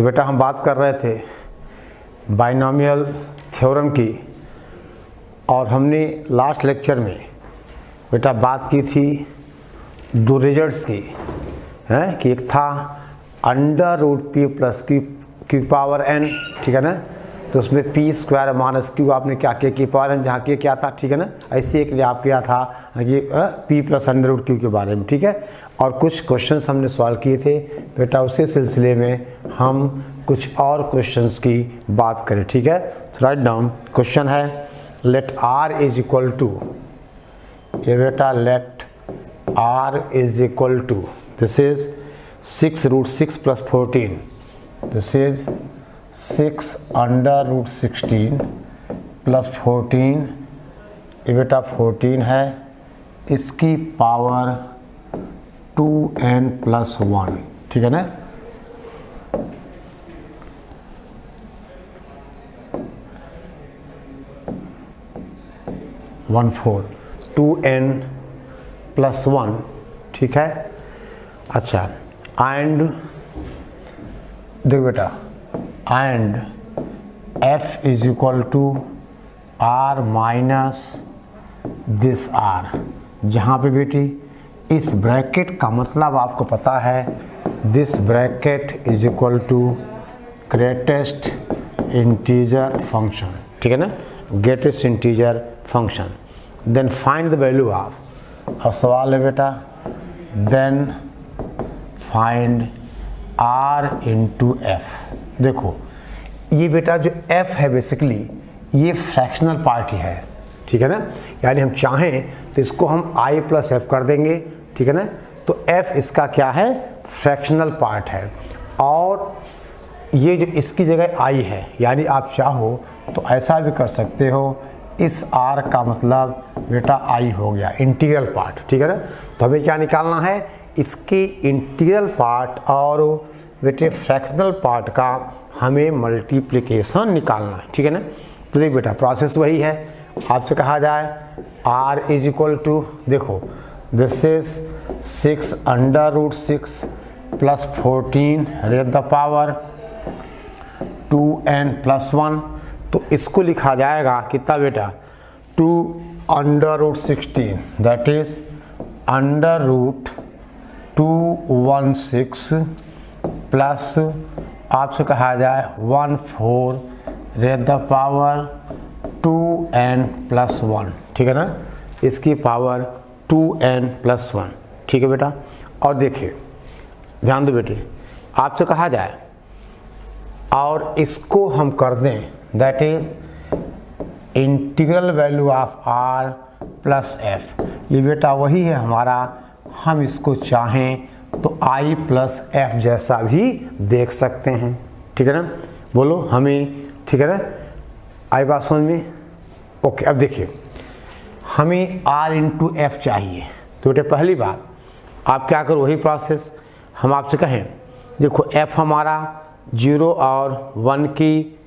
तो बेटा हम बात कर रहे थे बाइनोमियल थ्योरम की, और हमने लास्ट लेक्चर में बेटा बात की थी दो रिजल्ट्स की, हैं कि एक था under root p plus q power n, ठीक है ना। तो उसमें पी स्क्वायर माइनस क्यू आपने क्या किया, की पावर एन, जहाँ क्या था, ठीक है ना। ऐसे एक आप किया था कि p plus under root q के बारे में, ठीक है। और कुछ क्वेश्चंस हमने सॉल्व किए थे बेटा, उसी सिलसिले में हम कुछ और क्वेश्चंस की बात करें, ठीक है। तो राइट डाउन क्वेश्चन है, let r is equal to, ये बेटा let r is equal to, this is 6 root 6 plus 14, this is 6 under root 16 plus 14, ये बेटा 14 है, इसकी पावर 2n प्लस 1, ठीक है ना। वन फोर 2n प्लस 1, ठीक है। अच्छा, एंड देखो बेटा, and f is equal to r minus this r, जहाँ पे बेटी इस ब्रैकेट का मतलब आपको पता है, this bracket is equal to greatest integer function, ठीक है ना, greatest integer function. Then find the value of, और सवाल है बेटा then find r into f. देखो ये बेटा जो f है बेसिकली ये फ्रैक्शनल पार्ट ही है, ठीक है ना। यानी हम चाहें तो इसको हम i प्लस एफ कर देंगे, ठीक है ना। तो f इसका क्या है, फ्रैक्शनल पार्ट है, और ये जो इसकी जगह i है, यानी आप चाहो तो ऐसा भी कर सकते हो, इस r का मतलब बेटा i हो गया इंटीग्रल पार्ट, ठीक है ना। तो हमें क्या निकालना है, इसके इंटीग्रल पार्ट और बेटे फ्रैक्शनल पार्ट का हमें मल्टीप्लिकेशन निकालना है, ठीक है ना। तो देख बेटा प्रोसेस वही है, आपसे कहा जाए r इज इक्वल टू, देखो this is 6 under root 6 plus 14 raise the power 2n plus 1, तो इसको लिखा जाएगा कितना बेटा, 2 under root 16, that is under root 216 plus आपसे कहा जाए 14 raise the power 2n plus 1, ठीक है ना, इसकी पावर 2n प्लस 1, ठीक है बेटा। और देखिए ध्यान दो बेटे, आपसे कहा जाए और इसको हम कर दें, that is integral value of r plus f, ये बेटा वही है हमारा, हम इसको चाहें तो i प्लस f जैसा भी देख सकते हैं, ठीक है ना। बोलो हमें, ठीक है ना, आई बात समझ में, ओके। अब देखिए हमें r इंटू एफ चाहिए, तो बेटे पहली बात आप क्या करो, वही प्रोसेस हम आपसे कहें, देखो f हमारा 0 और 1 की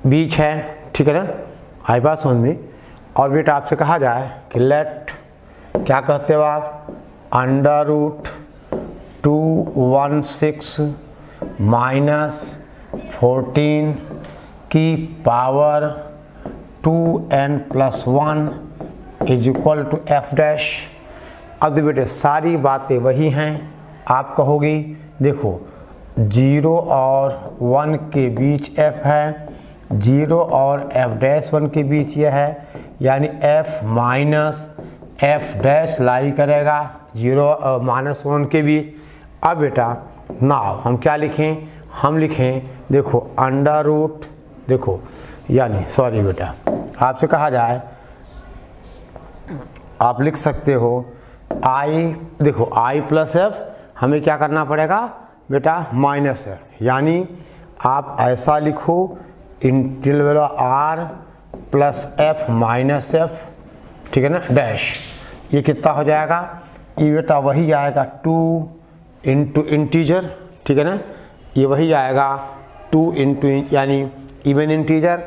बीच है, ठीक है ना, आई बात समझ में। और बेटा आपसे कहा जाए कि लेट, क्या कहते हो आप, अंडर रूट 216 माइनस 14 की power 2n plus 1 is equal to F dash. अब बेटे सारी बातें वही हैं, आप कहोगी देखो 0 और 1 के बीच f है, 0 और f डैश 1 के बीच ये है, यानी f माइनस f डैश लाई करेगा 0 और माइनस 1 के बीच। अब बेटा नाउ हम क्या लिखें, हम लिखें देखो अंडर रूट, देखो यानी सॉरी बेटा आपसे कहा जाए, आप लिख सकते हो i, देखो i प्लस एफ, हमें क्या करना पड़ेगा बेटा माइनस एफ, यानी आप ऐसा लिखो integral r plus F minus F, ठीक है ना, डैश, ये कितना हो जाएगा, ये बेटा वही आएगा 2 इंटू इंटीजर, ठीक है ना, ये वही आएगा 2 इंटू यानी इवन इंटीजर।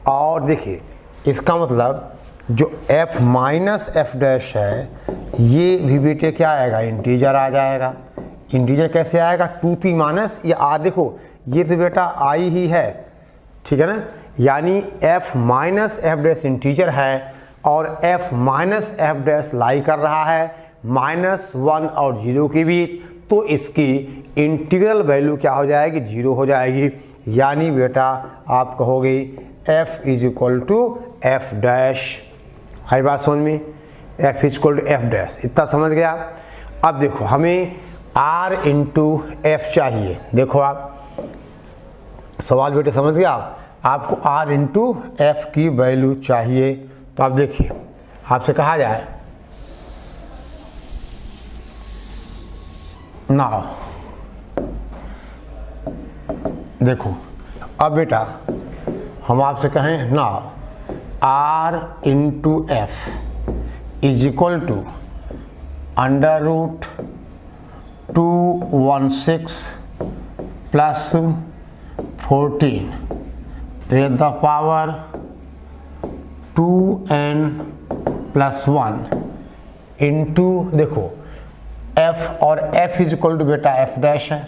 और देखिए इसका मतलब जो f माइनस एफ डैश है ये भी बेटे क्या आएगा, इंटीजर आ जाएगा, इंटीजर कैसे आएगा, 2p माइनस ये r, देखो ये तो बेटा I ही है, ठीक है ना, यानी f minus F dash integer है और f माइनस एफ डैश लाई कर रहा है -1 और 0 के बीच, तो इसकी इंटीग्रल वैल्यू क्या हो जाएगी, 0 हो जाएगी। यानी बेटा आप कहोगे f is equal to F dash. आई बात समझ में, f is equal to F dash, इतना समझ गया। अब देखो हमें r इंटू एफ चाहिए। देखो आप सवाल बेटे समझ गया, आपको r इंटू एफ की वैल्यू चाहिए। तो आप देखिए आपसे कहा जाए नाउ, देखो अब बेटा हम आपसे कहें now r into f is equal to under root 216 plus 14 raise the power 2n plus 1 into, देखो f और f इज इक्वल टू बेटा f डैश है।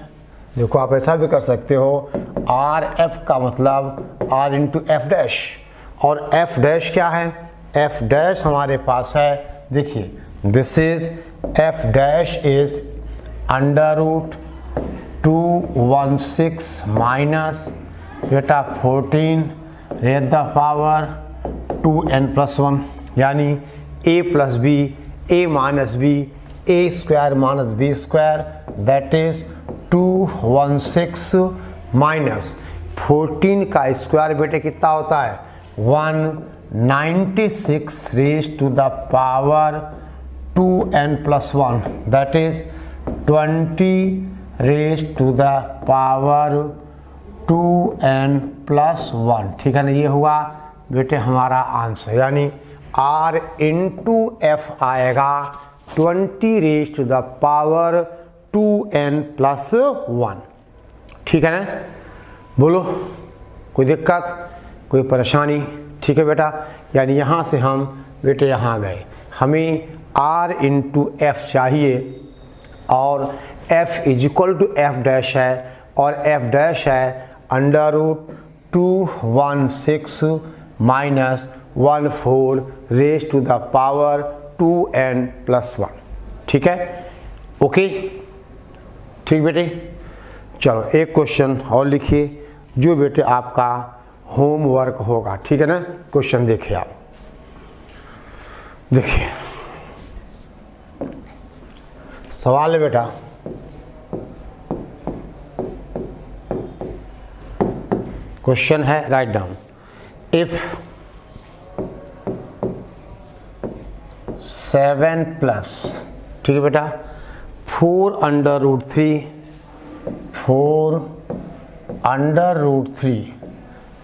देखो आप ऐसा भी कर सकते हो, आर एफ का मतलब r इंटू एफ डैश, और f डैश क्या है, f डैश हमारे पास है, देखिए this is f dash is under root 216 minus बेटा 14 raise the power 2n plus 1, यानी a plus b, a minus b, a square minus b square, that is 216 minus 14 का square बेटे कितना होता है, 196 raise to the power 2n plus 1, that is 20 raise to the power 2n plus 1, ठीक है ना। ये हुआ बेटे हमारा आंसर, यानी r इंटू एफ आएगा 20 raise to the power 2n plus 1, ठीक है ना। बोलो कोई दिक्कत, कोई परेशानी, ठीक है बेटा। यानी यहाँ से हम बेटे यहाँ गए, हमें r इंटू एफ चाहिए और f is equal to F dash है, और एफ डैश है under root 216 minus 14 raise to the power 2n plus 1, ठीक है, ओके, ठीक बेटे। चलो एक क्वेश्चन और लिखिए जो बेटे आपका होमवर्क होगा, ठीक है ना। क्वेश्चन देखिए आप, देखिए सवाल है बेटा, क्वेश्चन है राइट डाउन, इफ 7 प्लस, ठीक है बेटा, 4 under root 3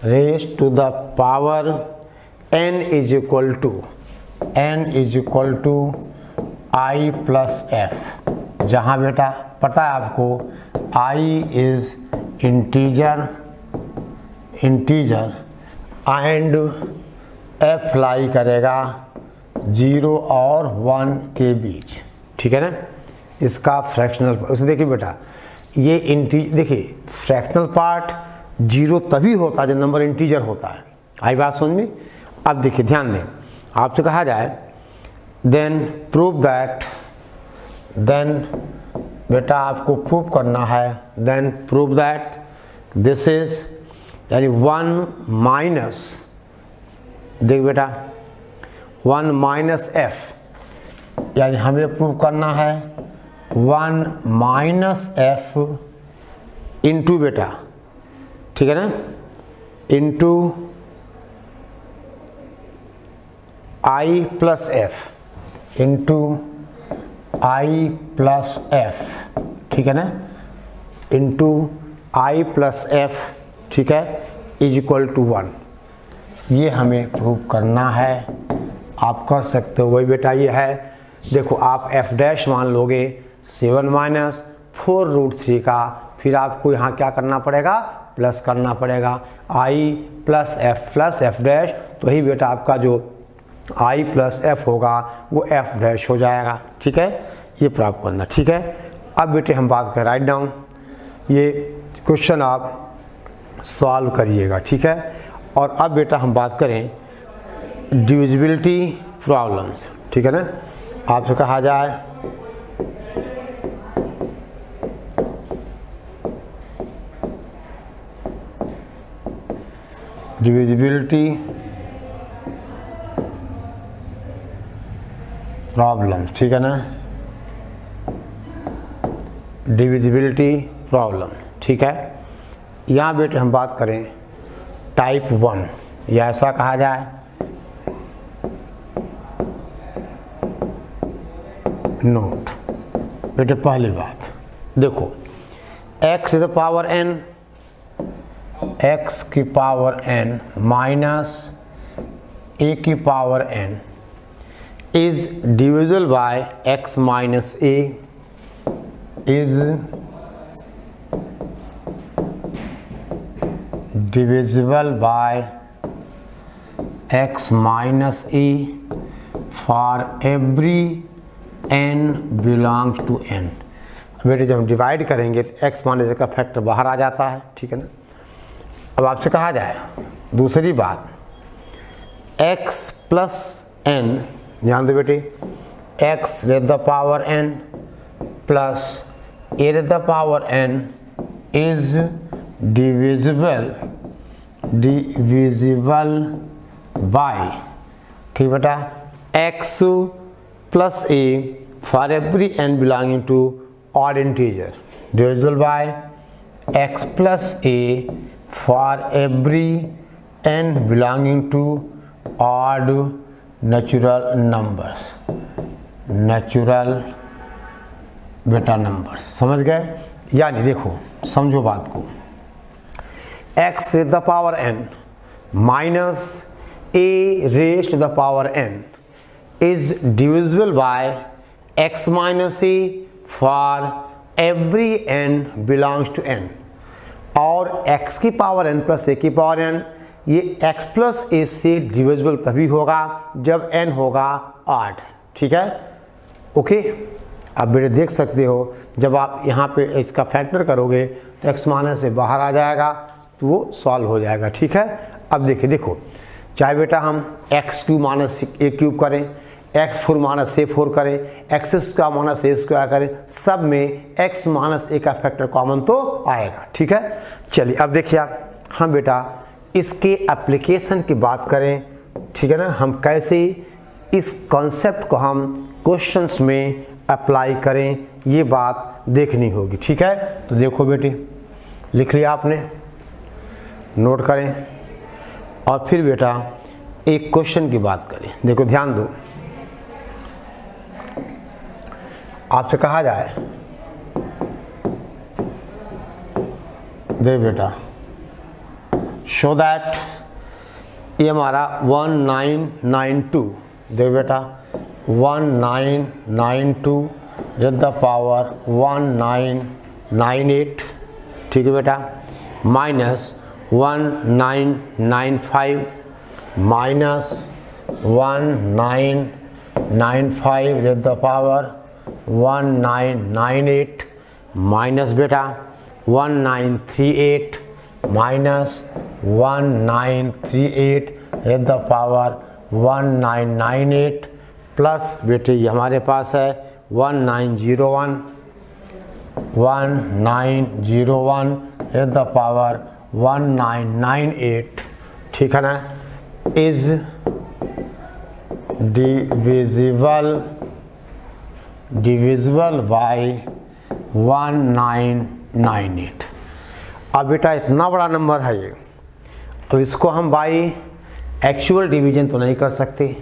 raise to the power n is equal to i plus f, जहाँ बेटा पता है आपको i is integer and f lie करेगा 0 और 1 के बीच, ठीक है ना। इसका फ्रैक्शनल, उसे देखिए बेटा ये देखिए फ्रैक्शनल पार्ट 0 तभी होता है जब नंबर इंटीजर होता है। आई बात समझ में। अब देखिए ध्यान दें, आपसे कहा जाए देन प्रूव दैट, देन बेटा आपको प्रूव करना है, then prove that this is, यानी 1 माइनस, देख बेटा 1 माइनस एफ, यानी हमें प्रूव करना है 1 माइनस एफ इंटू बेटा, ठीक है ना, इंटू आई प्लस एफ, इंटू आई प्लस एफ, ठीक है ना, इंटू आई प्लस एफ, ठीक है, इज इक्वल टू 1। ये हमें प्रूव करना है। आप कर सकते हो, वही बेटा ये है, देखो आप एफ डैश मान लोगे 7 माइनस 4 रूट 3 का, फिर आपको यहाँ क्या करना पड़ेगा, प्लस करना पड़ेगा, आई प्लस एफ डैश, तो ही बेटा आपका जो आई प्लस एफ होगा वो एफ डैश हो जाएगा, ठीक है, ये प्राप्त करना, ठीक है। अब बेटे हम बात करें राइट डाउन, ये क्वेश्चन आप सॉल्व करिएगा, ठीक है। और अब बेटा हम बात करें डिविजिबिलिटी प्रॉब्लम्स, ठीक है ना। आपसे कहा जाए डिविजिबिलिटी प्रॉब्लम्स, ठीक है ना, डिविजिबिलिटी प्रॉब्लम, ठीक है। यहाँ बेटे हम बात करें टाइप 1, या ऐसा कहा जाए नोट। बेटे पहली बात देखो, x to the power n, x की पावर n माइनस a की power n is divisible by x minus a, is divisible by x minus a for every n belongs to n। बेटे जब हम divide करेंगे तो x minus का factor बाहर आ जाता है, ठीक है ना। अब आपसे कहा जाए दूसरी बात, x प्लस n, ध्यान दो बेटे, x raise the power n plus a raise the power n is divisible by, ठीक बेटा, x plus a for every n belonging to odd integer, divisible by x plus a for every n belonging to odd natural numbers, natural बेटा numbers, समझ गए। यानी देखो समझो बात को, x raise the power n minus a raise to the power n is divisible by x minus a for every n belongs to n, और x की पावर n प्लस a की पावर n, ये x plus a से divisible तभी होगा जब n होगा odd, ठीक है, ओके। आप बेटे देख सकते हो जब आप यहाँ पे इसका फैक्टर करोगे तो x माइनस से बाहर आ जाएगा तो वो सॉल्व हो जाएगा, ठीक है। अब देखिए, देखो चाहे बेटा हम x cube minus a cube करें, x4 माइनस a4 करें, x square minus a square करें, सब में x माइनस a का फैक्टर कॉमन तो आएगा, ठीक है। चलिए अब देखिए आप, हम बेटा इसके एप्लीकेशन की बात करें, ठीक है ना, हम कैसे इस कॉन्सेप्ट को हम क्वेश्चंस में अप्लाई करें ये बात देखनी होगी, ठीक है। तो देखो बेटे, लिख लिया आपने, नोट करें, और फिर बेटा एक क्वेश्चन की बात करें। देखो ध्यान दो, आपसे कहा जाए देख बेटा, शो दैट, ये हमारा 1992, देख बेटा 1992 विद द पावर 1998, ठीक है बेटा, minus 1995 minus 1995 with the power 1998 minus बेटा 1938 minus 1938 with the power 1998 plus बेटे ये हमारे पास है 1901 विद द पावर 1998, ठीक है ना, इज डिविजिबल बाय 1998। अब बेटा इतना बड़ा नंबर है ये, अब इसको हम बाई एक्चुअल डिवीजन तो नहीं कर सकते,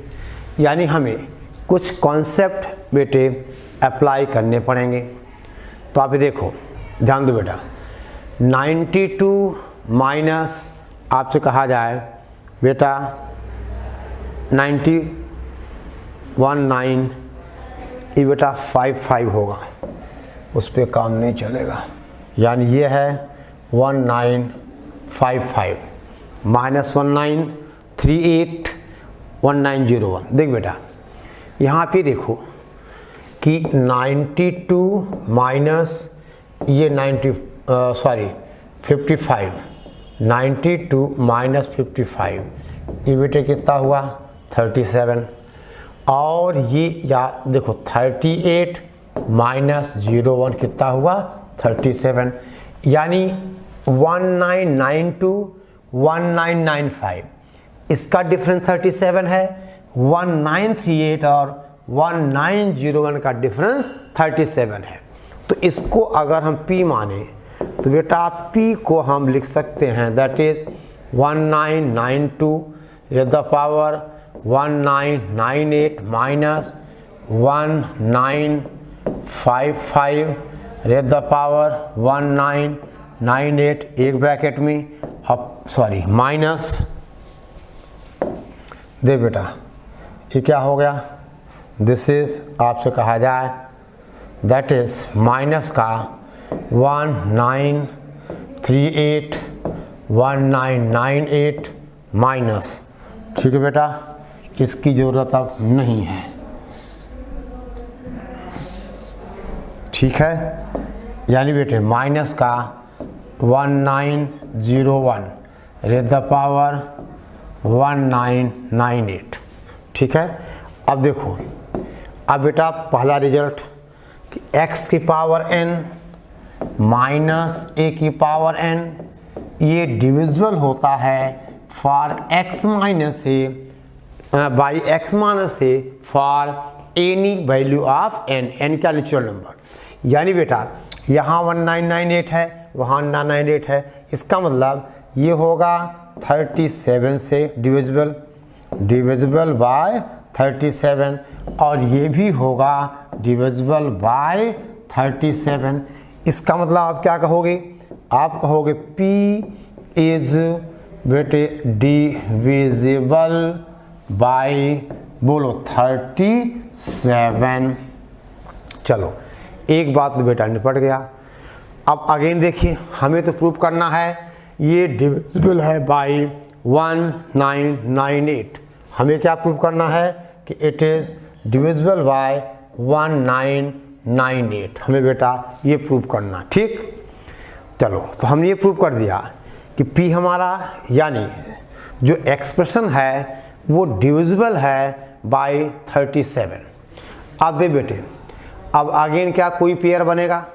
यानी हमें कुछ कॉन्सेप्ट बेटे अप्लाई करने पड़ेंगे। तो आप देखो, ध्यान दो बेटा, 92 माइनस आपसे कहा जाए बेटा 19 ये बेटा 55 होगा, उस पर काम नहीं चलेगा, यानी ये है 1955 माइनस 1938 1901। देख बेटा यहाँ पे देखो कि कि 92 माइनस ये 55, 92 माइनस 55, ये बेटे कितना हुआ 37। और ये या देखो 38 माइनस 01 कितना हुआ 37, यानी 1992 1995, इसका डिफरेंस 37 है। 1938 और 1901 का डिफरेंस 37 है। तो इसको अगर हम P माने तो बेटा P को हम लिख सकते हैं, that is 1992 raise the power 1998 minus 1955 raise the power 1998, एक ब्रैकेट में अब सॉरी माइनस दे बेटा, ये क्या हो गया, दिस इज आपसे कहा जाए दैट इज माइनस का 1938 1998 माइनस, ठीक है बेटा, इसकी ज़रूरत अब नहीं है, ठीक है। यानी बेटे माइनस का 1901 रेज़ द पावर 1998, ठीक है। अब देखो, अब बेटा पहला रिजल्ट कि x की पावर n माइनस a की पावर n ये डिविजिबल होता है for x minus a by x minus a for any value of n, n का नेचुरल नंबर। यानी बेटा यहाँ 1998 है, वहाँ 998 है, इसका मतलब ये होगा 37 से डिविजिबल बाय 37, और ये भी होगा डिविजिबल बाय 37। इसका मतलब आप क्या कहोगे, आप कहोगे P इज बेटे डिविजिबल बाय बोलो 37। चलो एक बात तो बेटा निपट गया। अब अगेन देखिए, हमें तो प्रूव करना है ये डिविजिबल है बाय 1998, हमें क्या प्रूव करना है कि इट इज़ डिविजिबल बाय 1998, हमें बेटा ये प्रूव करना, ठीक। चलो तो हमने ये प्रूव कर दिया कि P हमारा यानी जो एक्सप्रेशन है वो डिविजिबल है बाय 37। अब दे बेटे, अब अगेन क्या कोई पेयर बनेगा,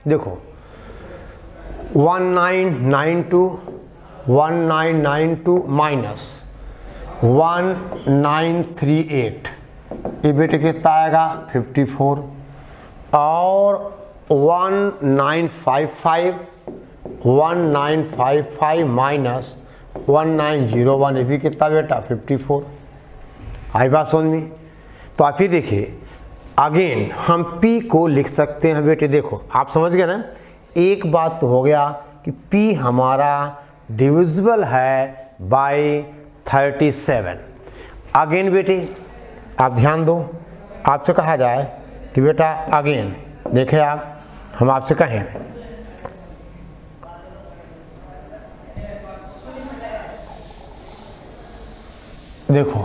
देखो 1992 माइनस 1938, ये बेटे कितना आएगा 54, और 1955 माइनस 1901, ये भी कितना बेटा 54। आई बात समझ में। तो आप ये देखिए अगेन हम P को लिख सकते हैं बेटे, देखो आप समझ गए ना, एक बात तो हो गया कि P हमारा डिविजिबल है बाय 37। अगेन बेटे आप ध्यान दो, आपसे कहा जाए कि बेटा अगेन देखें आप, हम आपसे कहें देखो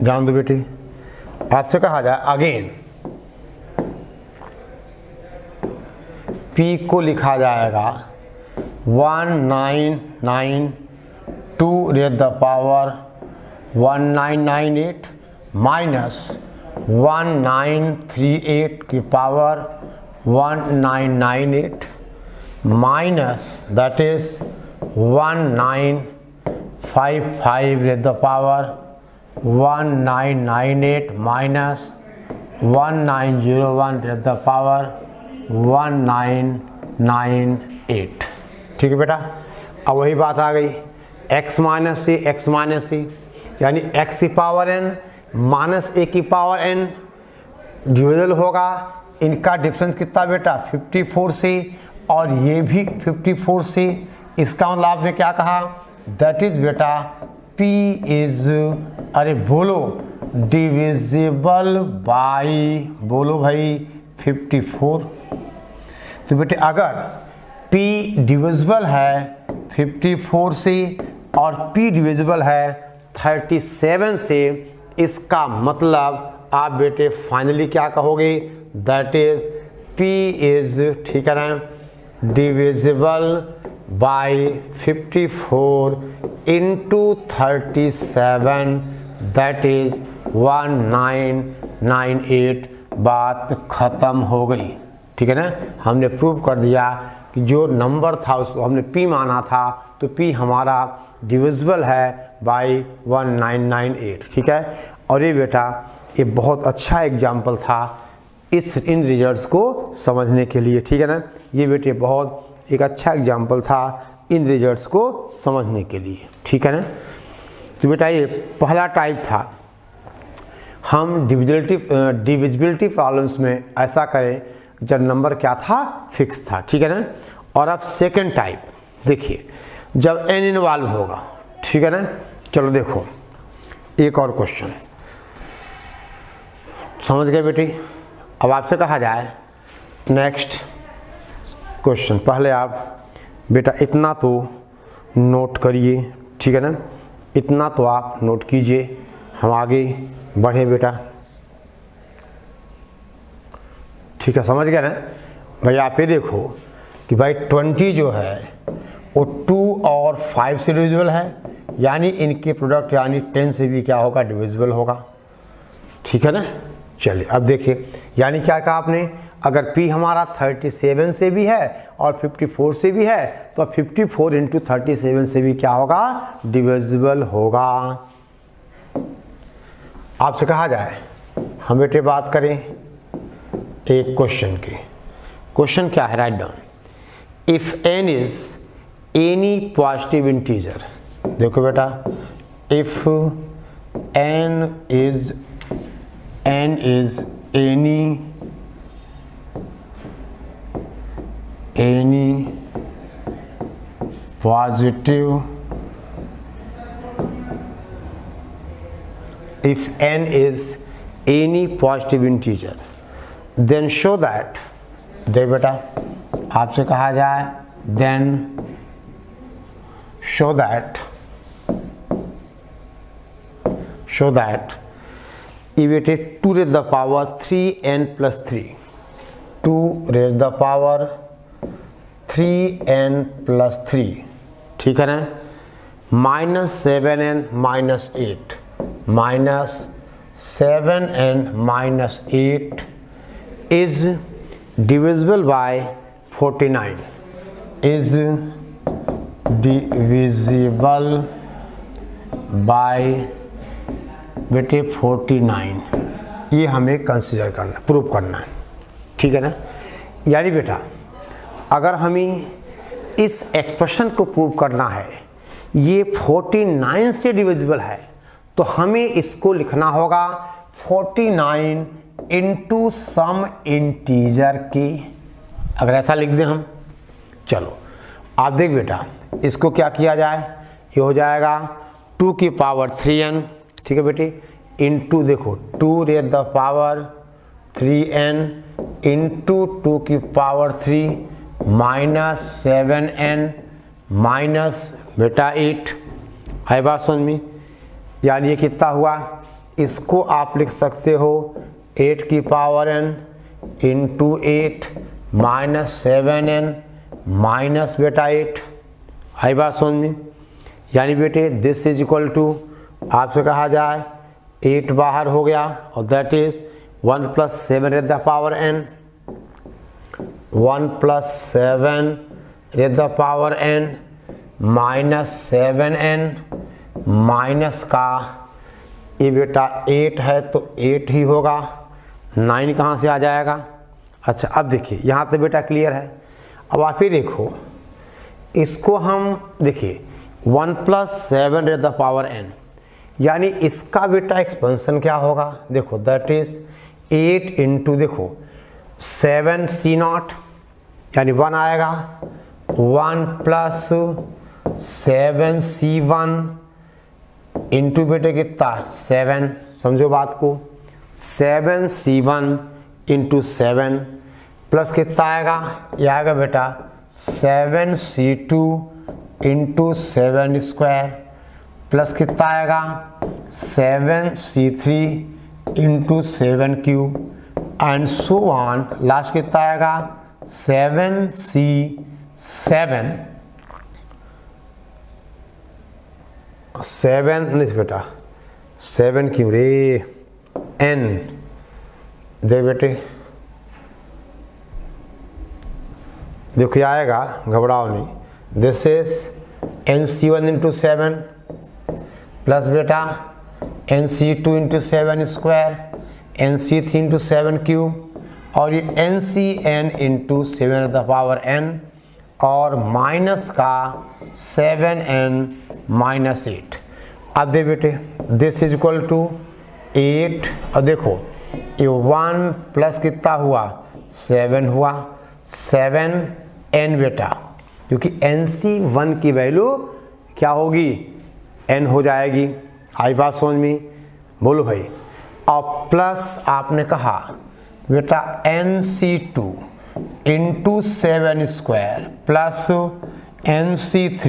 ध्यान दो बेटी, आपसे कहा जाए अगेन P को लिखा जाएगा 1992 रेज़ द पावर 1998 माइनस 1938 की power 1998 minus that is 1955 raise the power 1998 minus 1901 raise the power 1998, ठीक है बेटा। अब वही बात आ गई x माइनस सी, यानी x की पावर n माइनस a की पावर n डिविजल होगा, इनका डिफरेंस कितना बेटा 54 से, और ये भी 54 से, इसका मतलब आपने क्या कहा, दैट इज बेटा P इज, अरे बोलो डिविजिबल बाय, बोलो भाई 54। तो बेटे अगर P डिविजिबल है 54 से और P डिविजिबल है 37 से, इसका मतलब आप बेटे फाइनली क्या कहोगे, दैट इज P इज, ठीक है ना, divisible by 54 into 37, that is 1998। बात खत्म हो गई, ठीक है ना। हमने प्रूव कर दिया कि जो नंबर था उसको हमने P माना था, तो P हमारा डिविजिबल है बाय 1998, ठीक है। और ये बेटा ये बहुत अच्छा एग्जाम्पल था इन रिजल्ट्स को समझने के लिए, ठीक है ना। ये बेटे बहुत एक अच्छा एग्जाम्पल था इन रिजल्ट्स को समझने के लिए, ठीक है ना। तो बेटा ये पहला टाइप था। हम डिविजिबिलिटी प्रॉब्लम्स में ऐसा करें जब नंबर क्या था, फिक्स था, ठीक है ना। और अब सेकंड टाइप देखिए, जब n इन्वॉल्व होगा, ठीक है ना। चलो देखो एक और क्वेश्चन, समझ गए बेटी। अब आपसे कहा जाए नेक्स्ट क्वेश्चन, पहले आप बेटा इतना तो नोट करिए, ठीक है ना, इतना तो आप नोट कीजिए, हम आगे बढ़े बेटा, ठीक है। समझ गए ना भाई। आप ये देखो कि भाई 20 जो है वो 2 और 5 से डिविजिबल है, यानी इनके प्रोडक्ट यानी 10 से भी क्या होगा, डिविजिबल होगा, ठीक है ना। चलिए अब देखिए, यानी क्या कहा आपने, अगर P हमारा 37 से भी है और 54 से भी है, तो 54 इंटू 37 से भी क्या होगा, डिविजिबल होगा। आपसे कहा जाए हम बेटे बात करें एक क्वेश्चन की। क्वेश्चन क्या है, right down, if n is any positive integer. देखो बेटा, if n is any positive, if n is any positive integer, then show that, देख बेटा आपसे कहा जाए then show that ये बेटे 2 raised the power 3n plus 3, 2 raised the power 3n plus 3, ठीक है ना, minus 7n minus 8, minus 7n minus 8 is divisible by 49, is divisible by बेटे 49। ये हमें कंसीडर करना, प्रूव करना है, ठीक है ना। यानी बेटा अगर हमें इस एक्सप्रेशन को प्रूव करना है, ये 49 से डिविजिबल है, तो हमें इसको लिखना होगा 49 इंटू सम इंटीजर की। अगर ऐसा लिख दें हम, चलो आप देख बेटा इसको क्या किया जाए, ये हो जाएगा 2 की पावर 3n, ठीक है बेटी, इंटू देखो 2 rays the power 3n into 2 की पावर 3 माइनस 7n माइनस बेटा 8। है बात समझ में, यानी ये कितना हुआ, इसको आप लिख सकते हो 8 की power n into 8 minus 7n minus बेटा 8। है बात समझ में, यानी बेटे दिस इज इक्वल टू, आपसे कहा जाए 8 बाहर हो गया और that is 1 plus 7 raise the power n, 1 plus 7 raise the power n minus 7n minus का ये बेटा 8 है तो 8 ही होगा, 9 कहाँ से आ जाएगा। अच्छा अब देखिए यहाँ से बेटा क्लियर है। अब आप ही देखो इसको हम देखिए 1 plus 7 raise the power n, यानी इसका बेटा एक्सपेंशन क्या होगा, देखो दैट इज 8 इंटू देखो 7c0 यानी 1 आएगा, 1 प्लस 7c1 इंटू बेटे कितना 7, समझो बात को, 7c1 इंटू 7 प्लस कितना आएगा, ये आएगा बेटा 7c2 इंटू 7 स्क्वायर प्लस कितना आएगा 7c3 into 7 cube and so on, last कितना आएगा 7c7 नहीं बेटा 7 क्यों रे n, देख बेटे देखो क्या आएगा, घबराओ नहीं, this is nc1 into 7 plus बेटा nc2 into 7 square, nc3 into 7 cube और ये ncn into 7 the power n और माइनस का 7n माइनस 8। अब दे बेटे दिस इज इक्वल टू 8 और देखो ये 1 प्लस कितना हुआ 7 हुआ 7n बेटा, क्योंकि nc1 की वैल्यू क्या होगी n हो जाएगी। आई बात समझ में, बोलो भाई। और प्लस आपने कहा बेटा nc2 into 7 square plus nc3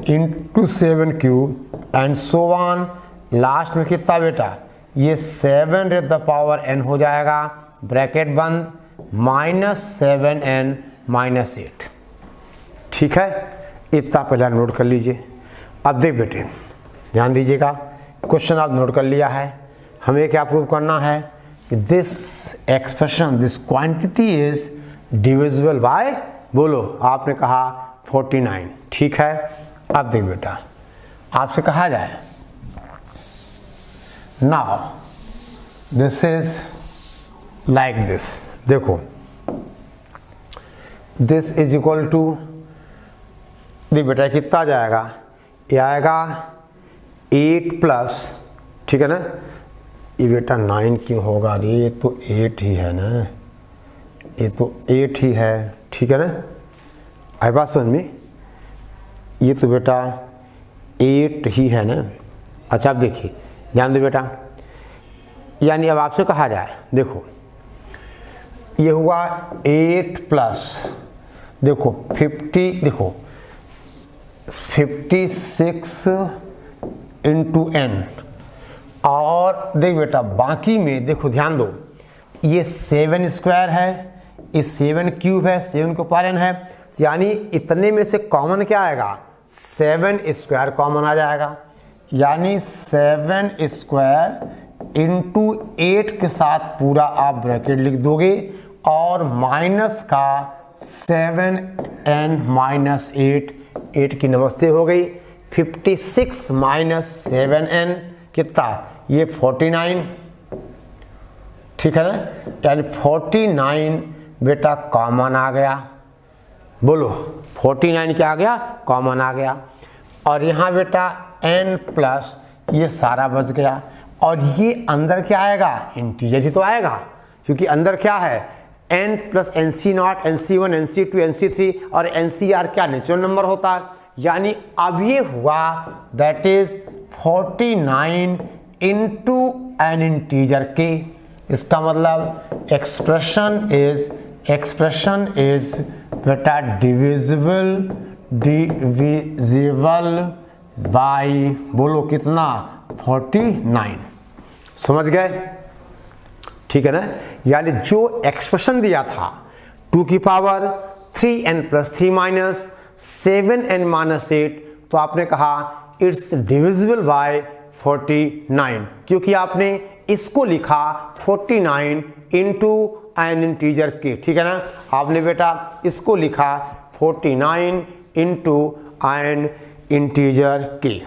into 7 cube and so on, last में कितना बेटा ये 7 रेज़ द पावर n हो जाएगा, ब्रैकेट बंद, माइनस 7n माइनस 8। ठीक है, इतना पहले नोट कर लीजिए। अब देख बेटे ध्यान दीजिएगा, क्वेश्चन आप नोट कर लिया है, हमें क्या प्रूव करना है कि this expression this quantity is divisible bye, बोलो आपने कहा 49। ठीक है, अब देख बेटा आपसे कहा जाए now this is like this, देखो दिस इज इक्वल टू, देख बेटा कितना जाएगा, ये आएगा 8 प्लस, ठीक है ना, ये बेटा 9 क्यों होगा, ये तो 8 ही है ना, ये तो 8 ही है, ठीक है ना, आई बात समझ में, ये तो बेटा 8 ही है ना। अच्छा अब देखिए ध्यान दो बेटा, यानी अब आपसे कहा जाए, देखो ये हुआ 8 प्लस, देखो 50, देखो 56 इंटू n, और देख बेटा बाकी में देखो ध्यान दो, ये 7 स्क्वायर है, ये 7 क्यूब है, 7 को पावर n है, यानी इतने में से कॉमन क्या आएगा 7 स्क्वायर कॉमन आ जाएगा, यानी 7 स्क्वायर इंटू 8 के साथ पूरा आप ब्रैकेट लिख दोगे और माइनस का 7n माइनस 8 की नमस्ते हो गई, 56 माइनस 7n कितना, ये 49, ठीक है ना, यानी 49 बेटा कॉमन आ गया, बोलो 49 क्या आ गया, कॉमन आ गया, और यहाँ बेटा n प्लस ये सारा बच गया, और ये अंदर क्या आएगा, इंटीजर ही तो आएगा, क्योंकि अंदर क्या है n plus nc0 nc1 nc2 nc3 और ncr क्या नेचुरल नंबर होता है, यानी अब ये हुआ that is 49 into N integer के, इसका मतलब एक्सप्रेशन इज बेटा डिविजिबल बाय, बोलो कितना 49, समझ गए, ठीक है ना, यानी जो एक्सप्रेशन दिया था 2 की power 3n plus 3 minus 7n minus 8, तो आपने कहा इट्स डिविजिबल बाय 49, क्योंकि आपने इसको लिखा 49 इंटू एन इंटीजर के, ठीक है ना, आपने बेटा इसको लिखा 49 इंटू एन इंटीजर के,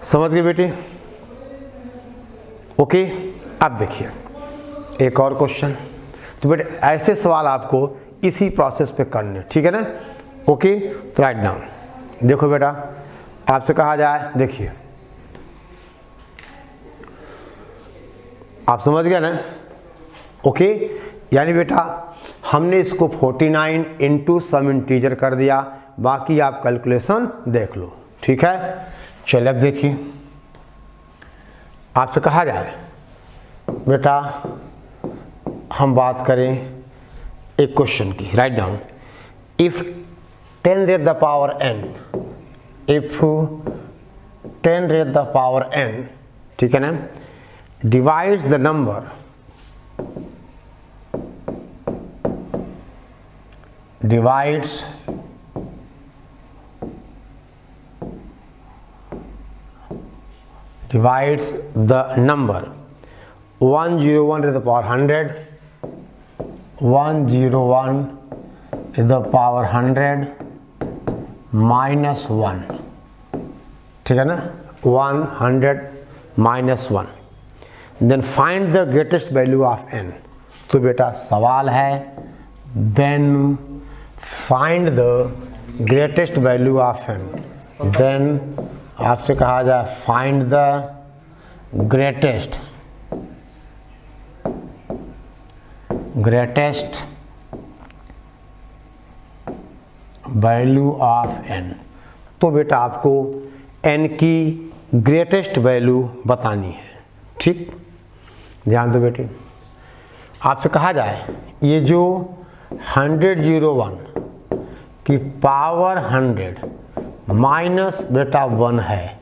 समझ गए बेटे, ओके। अब देखिए एक और क्वेश्चन, तो बेटे ऐसे सवाल आपको इसी प्रोसेस पे करने, ठीक है ना, ओके, तो राइट डाउन, देखो बेटा आपसे कहा जाए, देखिए आप समझ गए ना, ओके, यानी बेटा हमने इसको 49 इंटू सम इंटीजर कर दिया, बाकी आप कैलकुलेशन देख लो, ठीक है। चलिए अब देखिए आपसे कहा जाए बेटा, हम बात करें एक क्वेश्चन की, write down, if 10 raise the power n, if 10 raise the power n, ठीक है ना, divides the number divides the number 101 to the power 100, 101 to the power 100 minus 1, ठीक है ना, 100 minus 1, then find the greatest value of n। तो बेटा सवाल है then find the greatest value of n, then आपसे कहा जाए find the greatest value of n। तो बेटा आपको n की ग्रेटेस्ट वैल्यू बतानी है, ठीक, ध्यान दो बेटे। आपसे कहा जाए ये जो 101 की पावर 100 माइनस बेटा 1 है,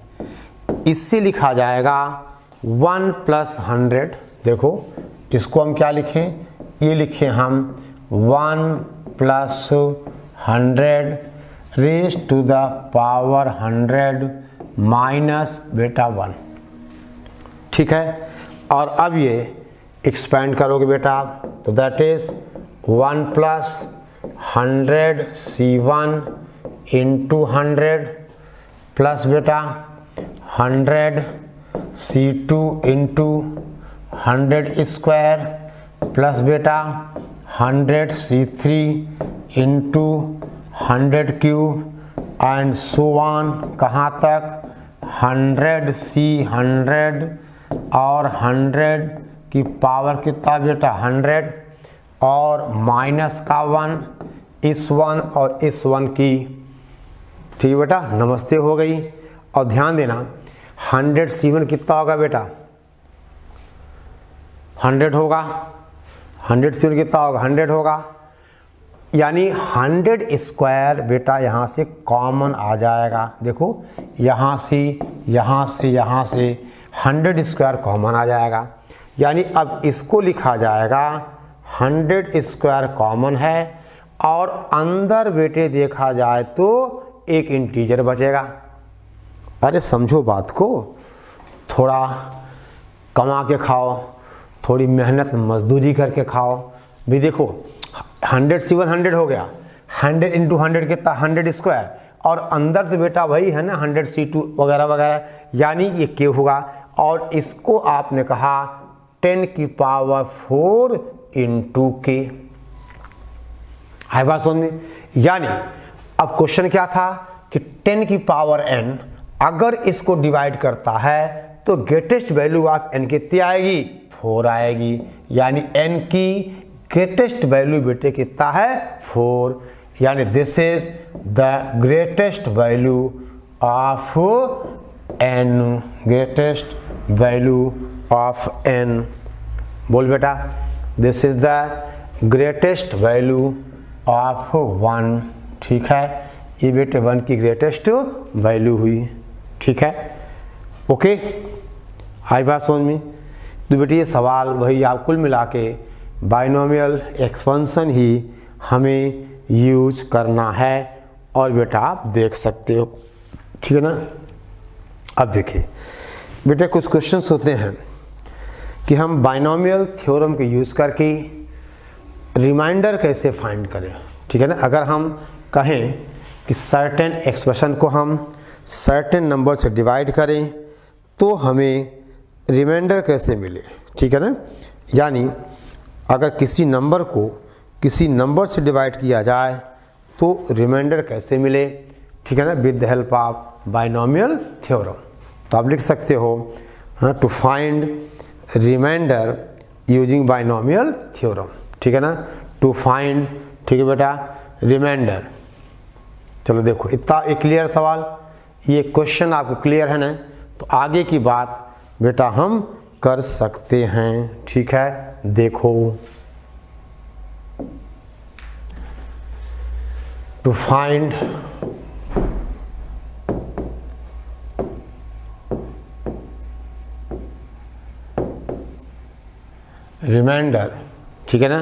इससे लिखा जाएगा 1 प्लस 100। देखो इसको हम क्या लिखें, ये लिखें हम 1 plus 100 raise to the power 100 minus बेटा 1, ठीक है। और अब ये एक्सपेंड करोगे बेटा तो that is 1 plus 100 C1 into 100 plus बेटा 100 C2 इंटू 100 स्क्वायर प्लस बेटा 100 C3 into 100 cube and so on, कहाँ तक 100 C 100 और 100 की पावर कितना बेटा 100 और माइनस का 1, इस 1 और इस 1 की, ठीक है बेटा, नमस्ते हो गई। और ध्यान देना 100 C1 कितना होगा बेटा 100 होगा, 100 C1 कितना होगा 100 होगा, यानी 100 स्क्वायर बेटा यहाँ से कॉमन आ जाएगा। देखो यहाँ से यहाँ से यहाँ से 100 स्क्वायर कॉमन आ जाएगा, यानी अब इसको लिखा जाएगा 100 स्क्वायर कॉमन है और अंदर बेटे देखा जाए तो एक इंटीजर बचेगा। अरे समझो बात को, थोड़ा कमा के खाओ, थोड़ी मेहनत मजदूरी करके खाओ भी। देखो 100 C1 100 हो गया, 100 इंटू 100 कितना 100 स्क्वायर, और अंदर तो बेटा वही है ना 100 C2 वगैरह वगैरह, यानी ये K होगा। और इसको आपने कहा 10 की पावर 4 इंटू K। है बात समझ में? यानी अब क्वेश्चन क्या था कि 10 की पावर n अगर इसको डिवाइड करता है तो ग्रेटेस्ट वैल्यू ऑफ n कितनी आएगी 4 आएगी, यानी n की ग्रेटेस्ट वैल्यू बेटे कितना है 4, यानी this is the greatest value of n, greatest value of n। बोल बेटा, this is the greatest value of 1, ठीक है, ये बेटे 1 की ग्रेटेस्ट वैल्यू हुई, ठीक है, ओके। आई बात समझ में? तो बेटे ये सवाल वही आप कुल मिला के बाइनोमियल एक्सपेंशन ही हमें यूज करना है और बेटा आप देख सकते हो, ठीक है ना। अब देखिए बेटे कुछ क्वेश्चंस होते हैं कि हम बाइनोमियल थ्योरम के यूज़ करके रिमाइंडर कैसे फाइंड करें, ठीक है ना। अगर हम कहें कि सर्टेन एक्सप्रेशन को हम सर्टेन नंबर से डिवाइड करें तो हमें रिमाइंडर कैसे मिले, ठीक है ना। यानी अगर किसी नंबर को किसी नंबर से डिवाइड किया जाए तो रिमाइंडर कैसे मिले, ठीक है ना, with the help of binomial theorem. तो आप लिख सकते हो to find remainder using binomial theorem, ठीक है ना, टू फाइंड, ठीक है बेटा, रिमाइंडर। चलो देखो इतना एक क्लियर सवाल, ये क्वेश्चन आपको क्लियर है ना, तो आगे की बात बेटा हम कर सकते हैं, ठीक है। देखो टू फाइंड रिमाइंडर, ठीक है ना,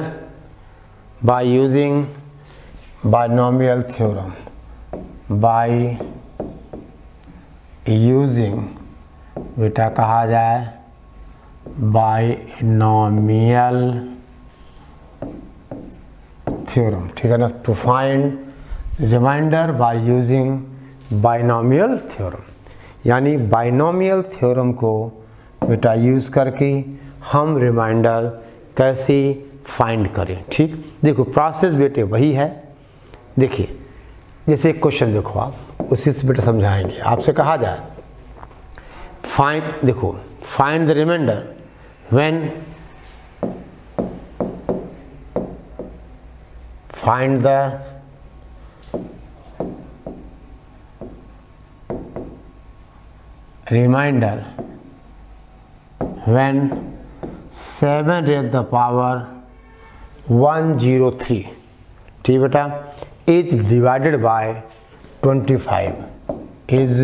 by using binomial theorem, by using बेटा कहा जाए बायनॉमियल थ्योरम, ठीक है ना, to find remainder by using binomial theorem, यानी बायनॉमियल थ्योरम को बेटा यूज़ करके हम रिमाइंडर कैसे फाइंड करें। ठीक, देखो प्रोसेस बेटे वही है। देखिए जैसे एक क्वेश्चन देखो, आप उसी से बेटा समझाएंगे। आपसे कहा जाए फाइंड, देखो find the reminder when, find the reminder when 7 raised the power 103, ठीक बेटा, is divided by 25, is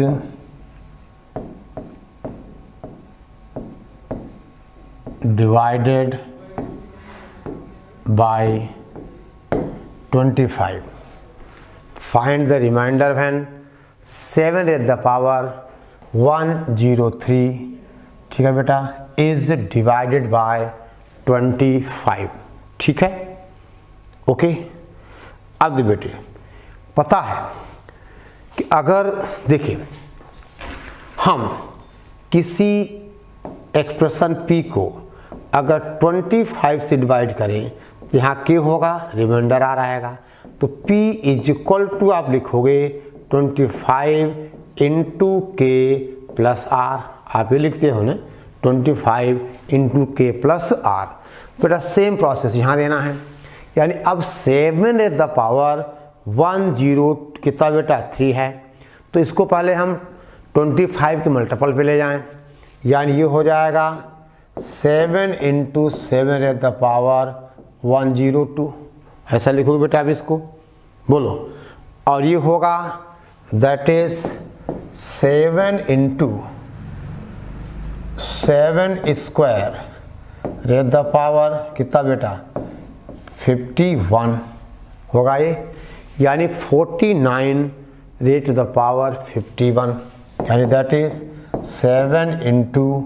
divided by 25. Find the remainder when 7 raised the power 103, ठीक है बेटा, इज डिवाइडेड बाय 25, ठीक है, ओके। अब बेटे पता है कि अगर देखिए हम किसी एक्सप्रेशन p को अगर 25 से डिवाइड करें तो यहाँ k होगा, रिमाइंडर आ रहेगा, तो p इज इक्वल टू आप लिखोगे 25 इंटू के प्लस आर, आप ये लिखते हो ना 25 इंटू के प्लस आर। बेटा सेम प्रोसेस यहाँ देना है, यानी अब 7 रेज़ द पावर 10 कितना बेटा 3 है, तो इसको पहले हम 25 के मल्टीपल पे ले जाएं, यानी ये हो जाएगा 7 इंटू 7 रेज़ द पावर 102, ऐसा लिखोगे बेटा आप इसको, बोलो, और ये होगा that is 7 into 7 square raise the power कितना बेटा 51 होगा ये, यानी 49 रेज़ टू द पावर 51, यानी that is 7 into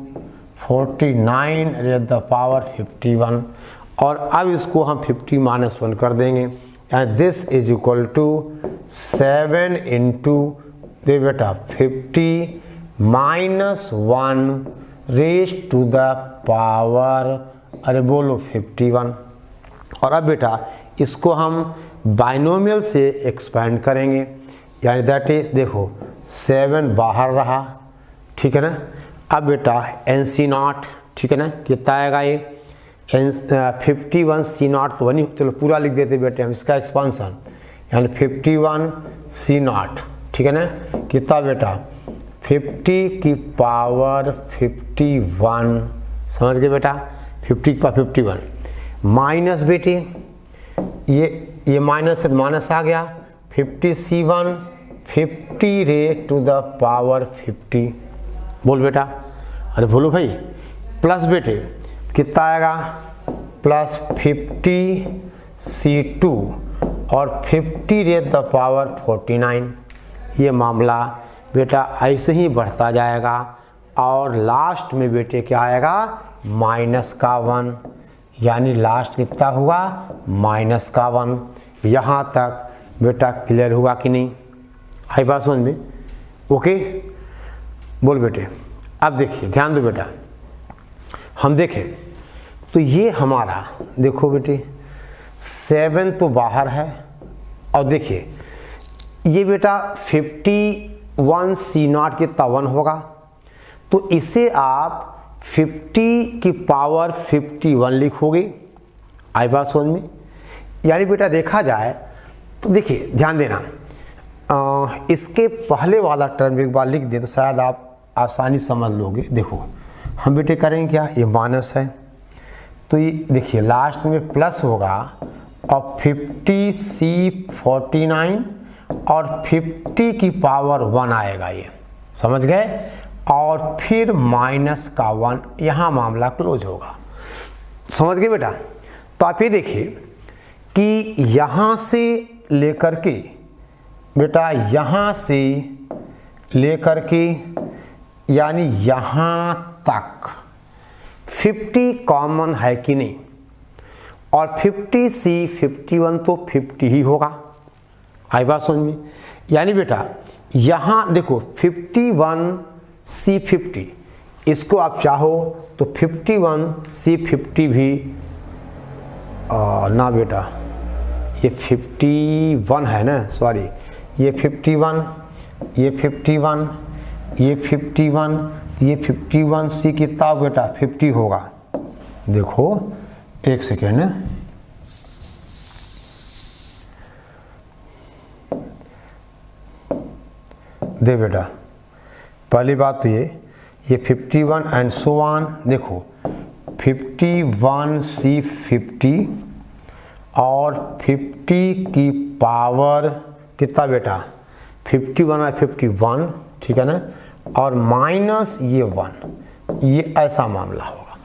49 raise the power 51, और अब इसको हम 50 - 1 कर देंगे, and this is equal to 7 into दे बेटा 50 - 1 रेज़ टू द पावर, अरे बोलो 51। और अब बेटा इसको हम बाइनोमियल से एक्सपेंड करेंगे, यानी दैट इज देखो 7 बाहर रहा, ठीक है ना। अब बेटा NC0, ठीक है ना, कितना आएगा ये 51 C0 तो बनी, चलो पूरा लिख देते बेटे हम इसका एक्सपांसन, यानी 51 C0, ठीक है ना, कितना बेटा 50 की पावर 51, समझ गए बेटा, 50 की पावर 51 माइनस बेटे ये माइनस से माइनस आ गया, 50C1 50 rays to the power 50, बोल बेटा, अरे बोलो भाई, प्लस बेटे कितना आएगा प्लस 50C2 और 50 रेज़ द पावर 49, ये मामला बेटा ऐसे ही बढ़ता जाएगा, और लास्ट में बेटे क्या आएगा -1, यानी लास्ट कितना हुआ -1। यहाँ तक बेटा क्लियर हुआ कि नहीं, आई बात समझ में, ओके, बोल बेटे। अब देखिए ध्यान दो बेटा, हम देखें तो ये हमारा देखो बेटे 7 तो बाहर है, और देखिए ये बेटा 51 C0 कितना 1 होगा, तो इसे आप 50 की पावर 51 लिखोगे, आई बात समझ में। यानी बेटा देखा जाए तो देखिए ध्यान देना, इसके पहले वाला टर्म एक बार लिख दें तो शायद आप आसानी समझ लोगे। देखो हम बेटे करेंगे क्या, ये माइनस है तो ये देखिए लास्ट में प्लस होगा, और 50C49 और 50 की पावर 1 आएगा, ये समझ गए, और फिर -1, यहाँ मामला क्लोज होगा, समझ गए बेटा। तो आप ये देखिए कि यहाँ से लेकर के बेटा, यहाँ से लेकर के यानी यहाँ तक 50 कॉमन है कि नहीं, और 50C 51 तो 50 ही होगा। आई बात समझ में? यानी बेटा यहाँ देखो 51C 50, इसको आप चाहो तो 51C 50 भी ना बेटा, ये 51 है ना, सॉरी, ये 51, ये 51, ये 51, ये 51C कितना बेटा 50 होगा। देखो एक सेकेंड, दे बेटा, पहली बात तो ये 51 एंड सो ऑन। देखो 51C 50 और 50 की पावर कितना बेटा 51 है 51, ठीक है ना, और माइनस ये 1, ये ऐसा मामला होगा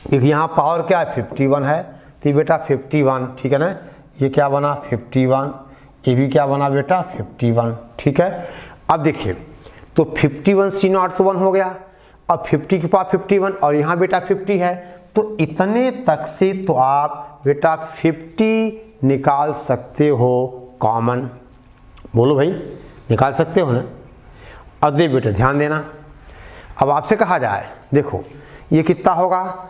क्योंकि यहाँ पावर क्या है 51 है, तो बेटा 51, ठीक है ना, ये क्या बना 51, ये भी क्या बना बेटा 51, ठीक है। अब देखिए तो 51C नॉट तो 1 हो गया, अब 50 के पास 51 और यहाँ बेटा 50 है, तो इतने तक से तो आप बेटा 50 निकाल सकते हो कॉमन। बोलो भाई, निकाल सकते हो ना। अब दे बेटा ध्यान देना, अब आपसे कहा जाए देखो ये कितना होगा,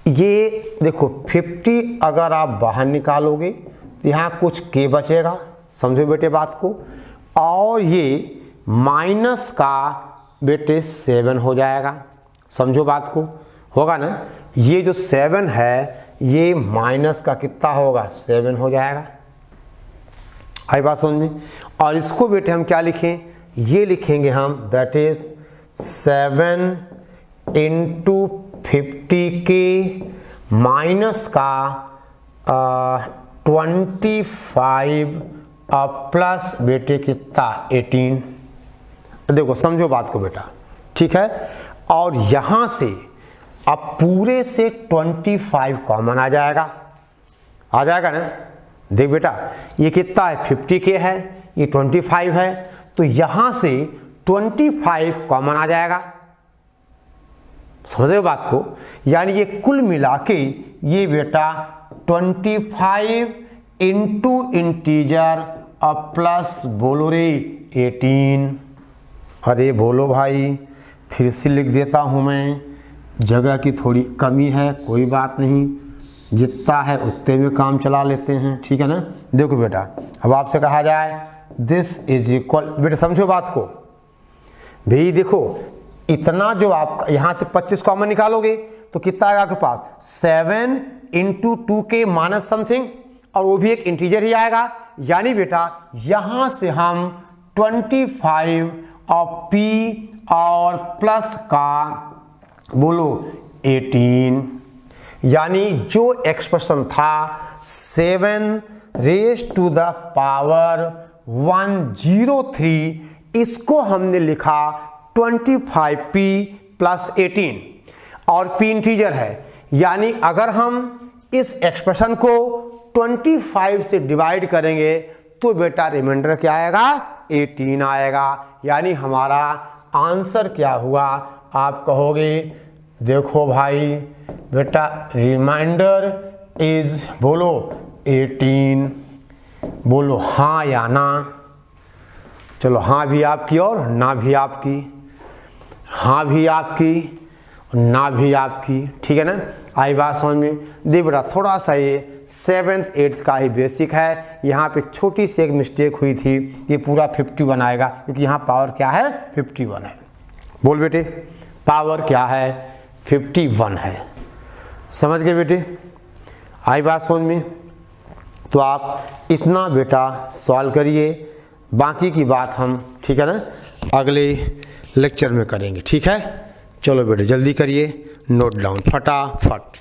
ये देखो 50 अगर आप बाहर निकालोगे तो यहाँ कुछ के बचेगा, समझो बेटे बात को, और ये माइनस का बेटे 7 हो जाएगा, समझो बात को, होगा ना। ये जो 7 है ये माइनस का कितना होगा 7 हो जाएगा। आई बात समझ में? और इसको बेटे हम क्या लिखें, ये लिखेंगे हम दैट इज 7 इंटू 50 के माइनस का 25 प्लस बेटे कितना 18। देखो समझो बात को बेटा, ठीक है। और यहाँ से अब पूरे से 25 कॉमन आ जाएगा ना। देख बेटा ये कितना है 50 के है, ये 25 है, तो यहाँ से 25 कॉमन आ जाएगा, समझ रहे हो बात को। यानी ये कुल मिला के ये बेटा 25 इंटू इंटीजर और प्लस बोलो रे 18। अरे बोलो भाई, फिर से लिख देता हूँ मैं, जगह की थोड़ी कमी है, कोई बात नहीं, जितना है उतने में काम चला लेते हैं, ठीक है ना। देखो बेटा अब आपसे कहा जाए दिस इज इक्वल, बेटा समझो बात को भाई, देखो इतना जो आप यहाँ से 25 कॉमन निकालोगे तो कितना आएगा आपके पास 7 इंटू 2 के माइनस समथिंग, और वो भी एक इंटीजर ही आएगा। यानी बेटा यहाँ से हम 25 और P और प्लस का बोलो 18, यानी जो एक्सप्रेशन था 7 रेज़ टू द पावर 103, इसको हमने लिखा 25P प्लस 18, और P इंटीजर है। यानी अगर हम इस एक्सप्रेशन को 25 से डिवाइड करेंगे तो बेटा रिमाइंडर क्या आएगा 18 आएगा। यानी हमारा आंसर क्या हुआ, आप कहोगे देखो भाई बेटा रिमाइंडर इज बोलो 18, बोलो हाँ या ना। चलो हाँ भी आपकी और ना भी आपकी, हाँ भी आपकी ना भी आपकी, ठीक है ना। आई बात समझ में? दे बेटा थोड़ा सा ये 7th 8th का ही बेसिक है, यहाँ पे छोटी सी एक मिस्टेक हुई थी, ये पूरा 51 आएगा क्योंकि यहाँ पावर क्या है 51 है। बोल बेटे पावर क्या है 51 है, समझ गए बेटे? आई बात समझ में? तो आप इतना बेटा सॉल्व करिए, बाकी की बात हम ठीक है ना अगले लेक्चर में करेंगे, ठीक है। चलो बेटे जल्दी करिए, नोट डाउन फटाफट।